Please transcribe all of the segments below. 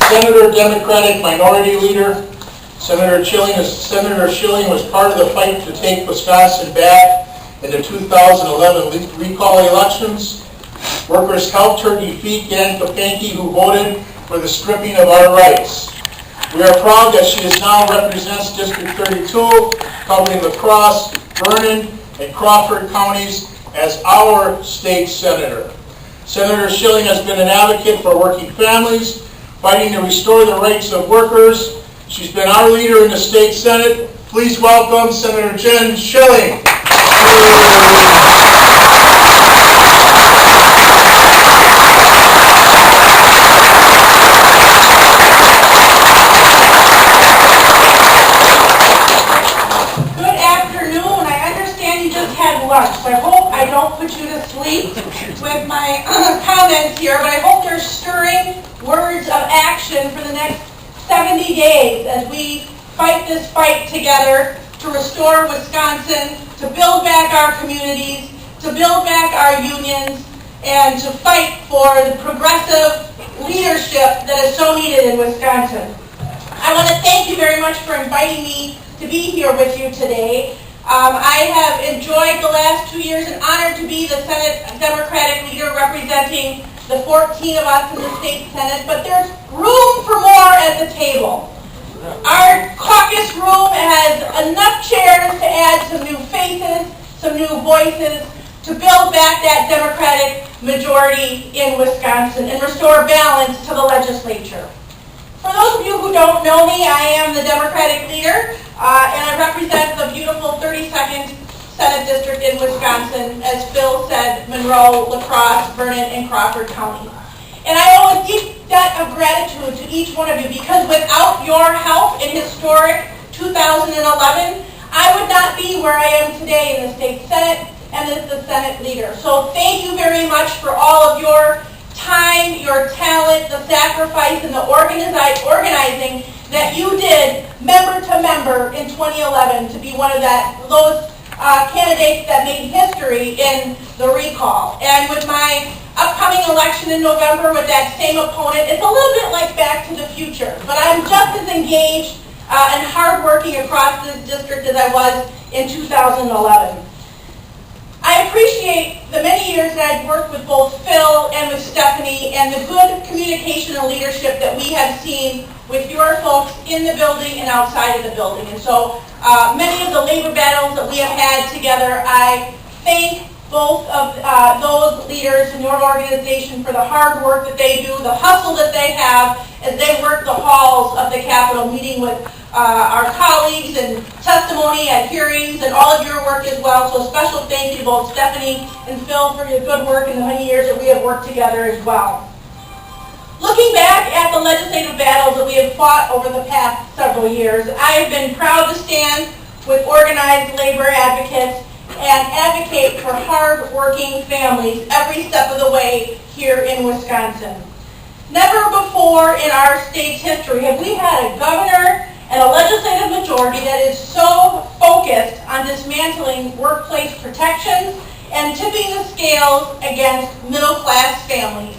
Senator Democratic Minority Leader. Senator Shilling was part of the fight to take Wisconsin back in the 2011 recall elections. Workers helped her defeat Dan Kapanke, who voted for the stripping of our rights. We are proud that she now represents District 32, covering La Crosse, Vernon, and Crawford counties as our state senator. Senator Shilling has been an advocate for working families, fighting to restore the rights of workers. She's been our leader in the state Senate. Please welcome Senator Jen Shilling. So I hope I don't put you to sleep with my comments here, but I hope they're stirring words of action for the next 70 days as we fight this fight together to restore Wisconsin, to build back our communities, to build back our unions, and to fight for the progressive leadership that is so needed in Wisconsin. I want to thank you very much for inviting me to be here with you today. I have enjoyed the last 2 years and honored to be the Senate Democratic leader representing the 14 of us in the state Senate, but there's room for more at the table. Our caucus room has enough chairs to add some new faces, some new voices, to build back that Democratic majority in Wisconsin and restore balance to the legislature. For those of you who don't know me, I am the Democratic leader, and I represent the beautiful 32nd Senate District in Wisconsin, as Phil said, Monroe, La Crosse, Vernon, and Crawford County. And I owe a deep debt of gratitude to each one of you, because without your help in historic 2011, I would not be where I am today in the state Senate and as the Senate leader. So thank you very much for all of your time, your talent, the sacrifice, and the organizing that you did member to member in 2011 to be one of those candidates that made history in the recall. And with my upcoming election in November with that same opponent, it's a little bit like Back to the Future, but I'm just as engaged and hardworking across this district as I was in 2011. I appreciate the many years that I've worked with both Phil and with Stephanie and the good communication and leadership that we have seen with your folks in the building and outside of the building. And so many of the labor battles that we have had together, I thank both of those leaders in your organization for the hard work that they do, the hustle that they have as they work the halls of the Capitol, meeting with our colleagues and testimony at hearings and all of your work as well. So a special thank you to both Stephanie and Phil for your good work in the many years that we have worked together as well. Looking back at the legislative battles that we have fought over the past several years, I have been proud to stand with organized labor advocates and advocate for hard-working families every step of the way here in Wisconsin. Never before in our state's history have we had a governor and a legislative majority that is so focused on dismantling workplace protections and tipping the scales against middle-class families.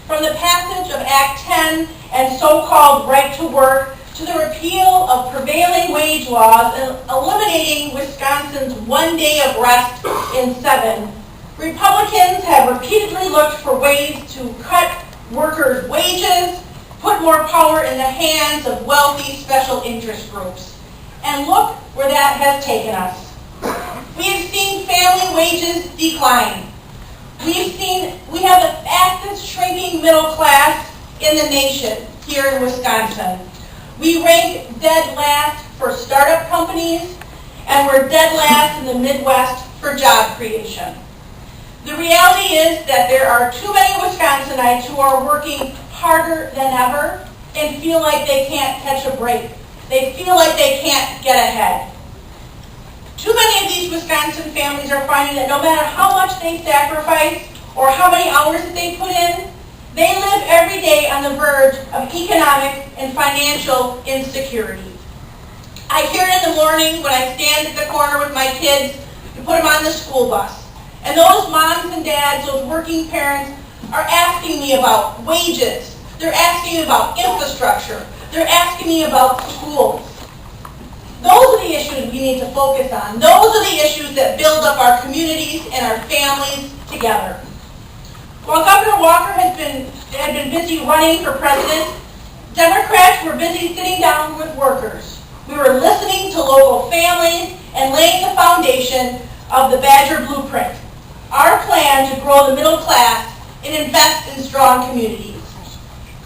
From the passage of Act 10 and so-called right to work to the repeal of prevailing wage laws and eliminating Wisconsin's 1 day of rest in 7, Republicans have repeatedly looked for ways to cut workers' wages, put more power in the hands of wealthy special interest groups. And look where that has taken us. We have seen family wages decline. We have the fastest shrinking middle class in the nation here in Wisconsin. We rank dead last for startup companies, and we're dead last in the Midwest for job creation. The reality is that there are too many Wisconsinites who are working harder than ever and feel like they can't catch a break. They feel like they can't get ahead. Too many of these Wisconsin families are finding that no matter how much they sacrifice or how many hours that they put in, they live every day on the verge of economic and financial insecurity. I hear it in the morning when I stand at the corner with my kids to put them on the school bus. And those moms and dads, those working parents, are asking me about wages, They're asking me about infrastructure. They're asking me about schools. Those are the issues we need to focus on. Those are the issues that build up our communities and our families together. While Governor Walker had been busy running for president, Democrats were busy sitting down with workers. We were listening to local families and laying the foundation of the Badger Blueprint, our plan to grow the middle class and invest in strong communities.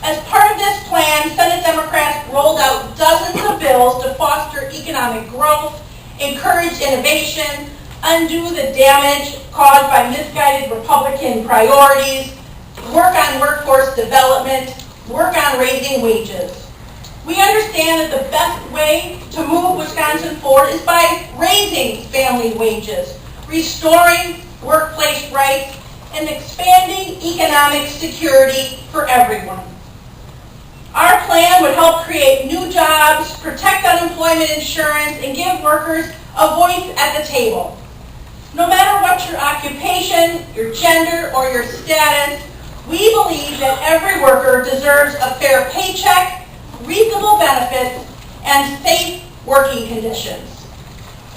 As part of this plan, Senate Democrats rolled out dozens of bills to foster economic growth, encourage innovation, undo the damage caused by misguided Republican priorities, work on workforce development, work on raising wages. We understand that the best way to move Wisconsin forward is by raising family wages, restoring workplace rights, and expanding economic security for everyone. Our plan would help create new jobs, protect unemployment insurance, and give workers a voice at the table. No matter what your occupation, your gender, or your status, we believe that every worker deserves a fair paycheck, reasonable benefits, and safe working conditions.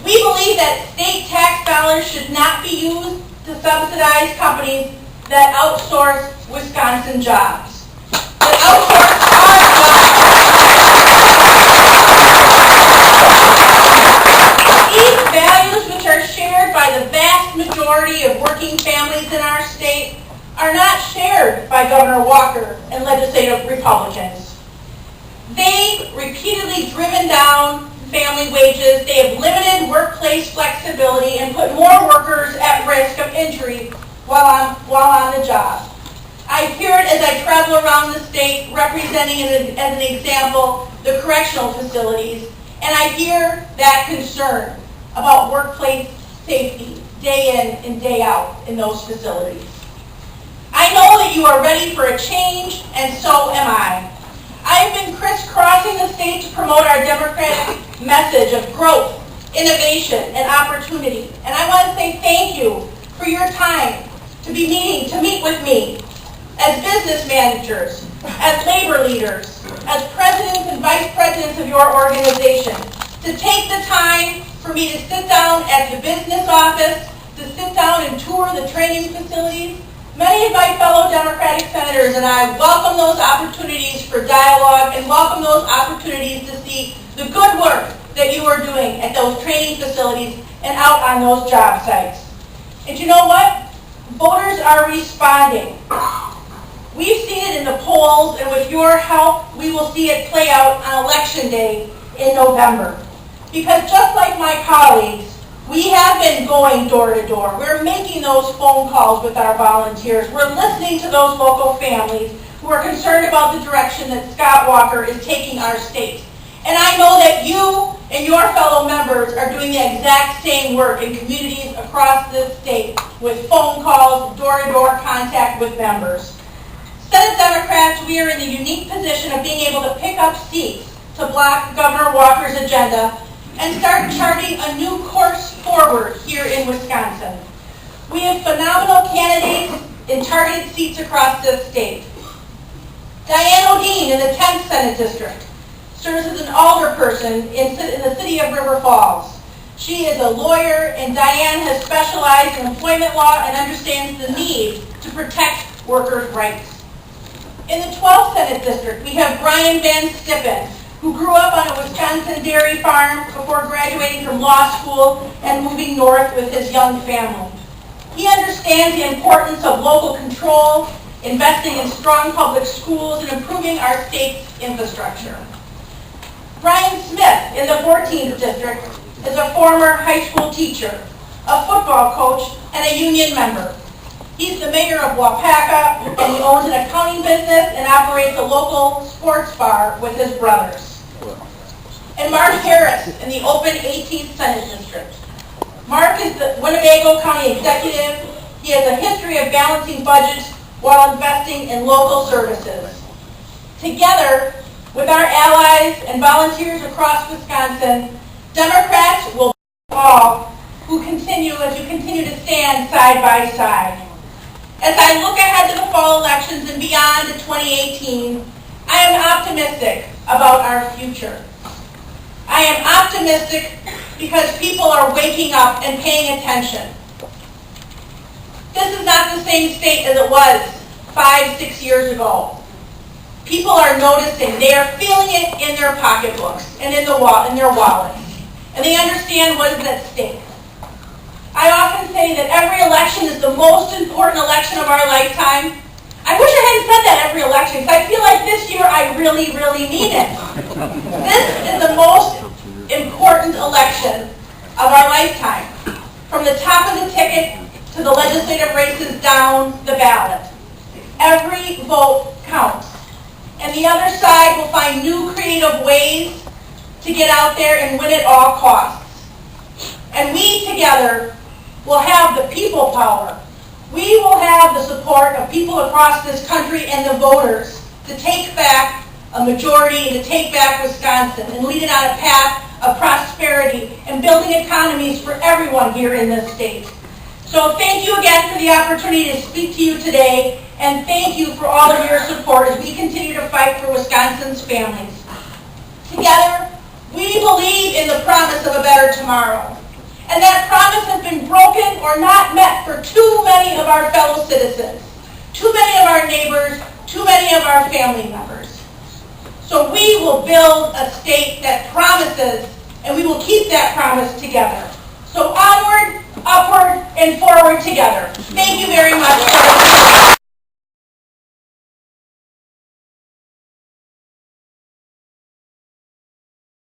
We believe that state tax dollars should not be used to subsidize companies that outsource Wisconsin jobs. That outsource our jobs. These values, which are shared by the vast majority of working families in our state, are not shared by Governor Walker and legislative Republicans. They've repeatedly driven down family wages, they have limited workplace flexibility, and put more workers at risk of injury while on the job. I hear it as I travel around the state representing, as an example, the correctional facilities, and I hear that concern about workplace safety day in and day out in those facilities. I know that you are ready for a change, and so am I. I've been crisscrossing the state to promote our Democratic message of growth, innovation, and opportunity. And I want to say thank you for your time to meet with me as business managers, as labor leaders, as presidents and vice presidents of your organization, to take the time for me to sit down at the business office, to sit down and tour the training facilities. Many of my fellow Democratic senators and I welcome those opportunities for dialogue and welcome those opportunities to see the good work that you are doing at those training facilities and out on those job sites. And you know what? Voters are responding. We've seen it in the polls, and with your help, we will see it play out on Election Day in November. Because just like my colleagues, we have been going door to door. We're making those phone calls with our volunteers. We're listening to those local families who are concerned about the direction that Scott Walker is taking our state. And I know that you and your fellow members are doing the exact same work in communities across this state with phone calls, door-to-door contact with members. Senate Democrats, we are in the unique position of being able to pick up seats to block Governor Walker's agenda and start charting a new course forward here in Wisconsin. We have phenomenal candidates in targeted seats across this state. Diane O'Dean in the 10th Senate District serves as an alderperson in the city of River Falls. She is a lawyer, and Diane has specialized in employment law and understands the need to protect workers' rights. In the 12th Senate District, we have Brian Van Stippen, who grew up on a Wisconsin dairy farm before graduating from law school and moving north with his young family. He understands the importance of local control, investing in strong public schools, and improving our state's infrastructure. Brian Smith in the 14th District is a former high school teacher, a football coach, and a union member. He's the mayor of Wapaka, and he owns an accounting business and operates a local sports bar with his brothers. And Mark Harris in the open 18th Senate District. Mark is the Winnebago County executive. He has a history of balancing budgets while investing in local services. Together, with our allies and volunteers across Wisconsin, Democrats will all as you continue to stand side by side. As I look ahead to the fall elections and beyond to 2018, I am optimistic about our future. I am optimistic because people are waking up and paying attention. This is not the same state as it was 5-6 years ago. People are noticing. They are feeling it in their pocketbooks and in their wallets. And they understand what is at stake. I often say that every election is the most important election of our lifetime. I wish I hadn't said that every election, because I feel like this year I really, really mean it. This is the most important election of our lifetime. From the top of the ticket to the legislative races down the ballot. Every vote counts. And the other side will find new creative ways to get out there and win at all costs. And we together will have the people power. We will have the support of people across this country and the voters to take back a majority and to take back Wisconsin and lead it on a path of prosperity and building economies for everyone here in this state. So thank you again for the opportunity to speak to you today, and thank you for all of your support as we continue to fight for Wisconsin's families. Together, we believe in the promise of a better tomorrow. And that promise has been broken or not met for too many of our fellow citizens, too many of our neighbors, too many of our family members. So we will build a state that promises, and we will keep that promise together. So onward, upward, and forward together. Thank you very much.